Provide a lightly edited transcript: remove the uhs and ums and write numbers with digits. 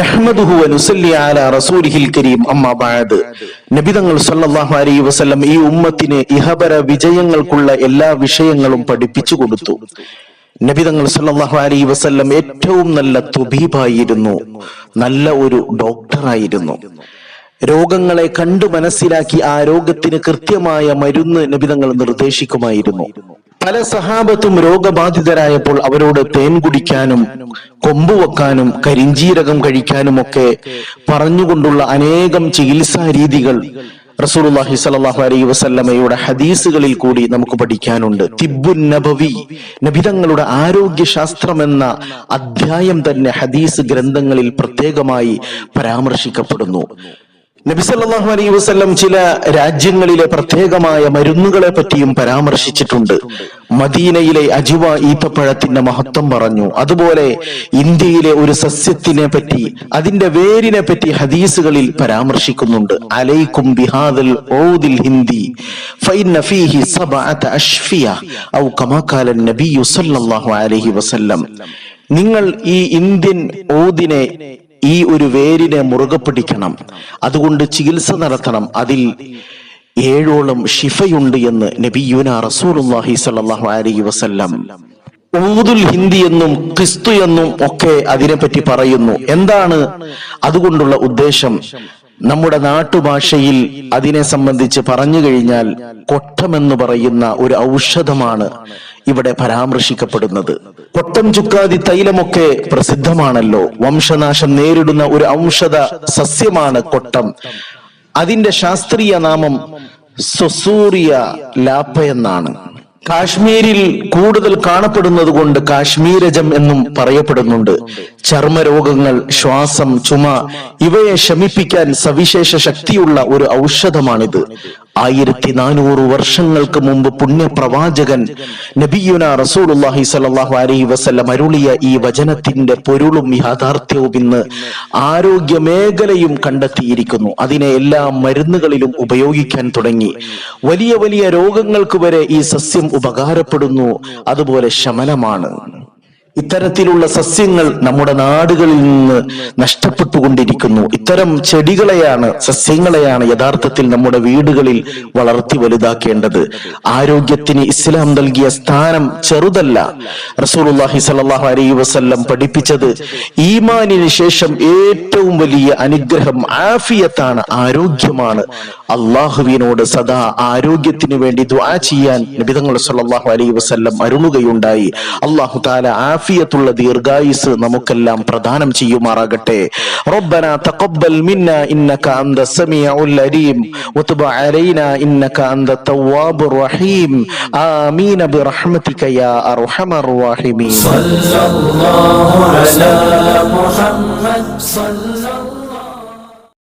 നഹ്മദുഹു വ നുസല്ലി അലാ റസൂലിഹിൽ കരീം. അമ്മാ ബഅദ്. നബി തങ്ങൾ സല്ലല്ലാഹു അലൈഹി വസല്ലം ഈ ഉമ്മത്തിന് ഇഹപര വിജയങ്ങൾക്കുള്ള എല്ലാ വിഷയങ്ങളും പഠിപ്പിച്ചു കൊടുത്തു. നബി തങ്ങൾ സല്ലല്ലാഹു അലൈഹി വസല്ലം ഏറ്റവും നല്ല തുബീബായിരുന്നു, നല്ല ഒരു ഡോക്ടറായിരുന്നു. രോഗങ്ങളെ കണ്ടു മനസ്സിലാക്കി ആ രോഗത്തിന് കൃത്യമായ മരുന്ന് നബി തങ്ങൾ നിർദ്ദേശിക്കുമായിരുന്നു. പല സഹാബത്തും രോഗബാധിതരായപ്പോൾ അവരോട് തേൻ കുടിക്കാനും കൊമ്പുവെക്കാനും കരിഞ്ചീരകം കഴിക്കാനും ഒക്കെ പറഞ്ഞുകൊണ്ടുള്ള അനേകം ചികിത്സാ രീതികൾ റസൂലുള്ളാഹി സ്വല്ലല്ലാഹു അലൈഹി വസല്ലമയുടെ ഹദീസുകളിൽ കൂടി നമുക്ക് പഠിക്കാനുണ്ട്. തിബ്ബുൻ നബവി, നബിതങ്ങളുടെ ആരോഗ്യശാസ്ത്രം എന്ന അധ്യായം തന്നെ ഹദീസ് ഗ്രന്ഥങ്ങളിൽ പ്രത്യേകമായി പരാമർശിക്കപ്പെടുന്നു. നബി സല്ലല്ലാഹു അലൈഹി വസല്ലം ചില രാജ്യങ്ങളിലെ പ്രത്യേകമായ മരുന്നുകളെ പറ്റിയും പരാമർശിച്ചിട്ടുണ്ട്. മദീനയിലെ അജ്വ ഈത്തപ്പഴത്തിന്റെ മഹത്വം പറഞ്ഞു. അതുപോലെ ഇന്ത്യയിലെ ഒരു സസ്യത്തിനെ പറ്റി, അതിന്റെ വേരിനെ പറ്റി ഹദീസുകളിൽ പരാമർശിക്കുന്നുണ്ട്. അലൈക്കും ബിഹാദൽ ഊദിൽ ഹിന്ദി ഫഇന്ന ഫീഹി സബഅത അശ്ഫിയ ഔ കമാ ഖാല നബി സല്ലല്ലാഹു അലൈഹി വസല്ലം. നിങ്ങൾ ഈ ഇന്ത്യൻ ഊദിനെ, ഈ ഒരു വേരിനെ മുറുകെ പിടിക്കണം, അതുകൊണ്ട് ചികിത്സ നടത്തണം, അതിൽ 7ഓളം ഷിഫയുണ്ട് എന്ന് നബിയുനാ റസൂലുള്ളാഹി സ്വല്ലല്ലാഹു അലൈഹി വസല്ലം. ഊദുൽ ഹിന്ദി എന്നും ഖിസ്തു എന്നും ഒക്കെ അതിനെപ്പറ്റി പറയുന്നു. എന്താണ് അതുകൊണ്ടുള്ള ഉദ്ദേശം? നമ്മുടെ നാട്ടുഭാഷയിൽ അതിനെ സംബന്ധിച്ച് പറഞ്ഞു കഴിഞ്ഞാൽ കൊട്ടമെന്ന് പറയുന്ന ഒരു ഔഷധമാണ് ഇവിടെ പരാമർശിക്കപ്പെടുന്നത്. കൊട്ടം ചുക്കാതി തൈലമൊക്കെ പ്രസിദ്ധമാണല്ലോ. വംശനാശം നേരിടുന്ന ഒരു ഔഷധ സസ്യമാണ് കൊട്ടം. അതിന്റെ ശാസ്ത്രീയ നാമം സൊസൂറിയ ലാപ്പ എന്നാണ്. കാശ്മീരിൽ കൂടുതൽ കാണപ്പെടുന്നത് കൊണ്ട് കാശ്മീരജം എന്നും പറയപ്പെടുന്നുണ്ട്. ചർമ്മരോഗങ്ങൾ, ശ്വാസം, ചുമ ഇവയെ ശമിപ്പിക്കാൻ സവിശേഷ ശക്തിയുള്ള ഒരു ഔഷധമാണിത്. 1400 വർഷങ്ങൾക്ക് മുമ്പ് പുണ്യപ്രവാചകൻ നബിയുനാ റസൂലുള്ളാഹി സ്വല്ലല്ലാഹു അലൈഹി വസല്ലം അരുളിയ ഈ വചനത്തിന്റെ പൊരുളും യാഥാർത്ഥ്യവും ഇന്ന് ആരോഗ്യ മേഖലയും കണ്ടെത്തിയിരിക്കുന്നു. അതിനെ എല്ലാ മരുന്നുകളിലും ഉപയോഗിക്കാൻ തുടങ്ങി. വലിയ വലിയ രോഗങ്ങൾക്ക് വരെ ഈ സസ്യം ഉപകാരപ്പെടുന്നു. അതുപോലെ ശമനമാണ്. ഇത്തരത്തിലുള്ള സസ്യങ്ങൾ നമ്മുടെ നാടുകളിൽ നിന്ന് നഷ്ടപ്പെട്ടുകൊണ്ടിരിക്കുന്നു. ഇത്തരം ചെടികളെയാണ്, സസ്യങ്ങളെയാണ് യഥാർത്ഥത്തിൽ നമ്മുടെ വീടുകളിൽ വളർത്തി വലുതാക്കേണ്ടത്. ആരോഗ്യത്തിന് ഇസ്ലാം നൽകിയ സ്ഥാനം ചെറുതല്ല. റസൂലുള്ളാഹി സ്വല്ലല്ലാഹു അലൈഹി വസല്ലം പഠിപ്പിച്ചത് ഈമാനിന് ശേഷം ഏറ്റവും വലിയ അനുഗ്രഹം ആഫിയത്താണ്, ആരോഗ്യമാണ്. അള്ളാഹുവിനോട് സദാ ആരോഗ്യത്തിന് വേണ്ടി ദുആ ചെയ്യാൻ നബി തങ്ങൾ സ്വല്ലല്ലാഹു അലൈഹി വസല്ലം അരുളുകയുണ്ടായി. അല്ലാഹു തആല ആഫിയത്തുള്ള ദീർഘായുസ് നമുക്കെല്ലാം പ്രദാനം ചെയ്യുമാറാകട്ടെ. റബ്ബനാ തഖബ്ബൽ മിന്നാ ഇന്നക അൻതസ് സമീഉൽ അലീം വതുബ് അലൈനാ ഇന്നക അൻതത് തവ്വാബുർ റഹീം. ആമീൻ ബിറഹ്മതിക യാ അർഹമർ റഹീമീൻ. സല്ലല്ലാഹു അലാ മുഹമ്മദ് സല്ലല്ലാഹു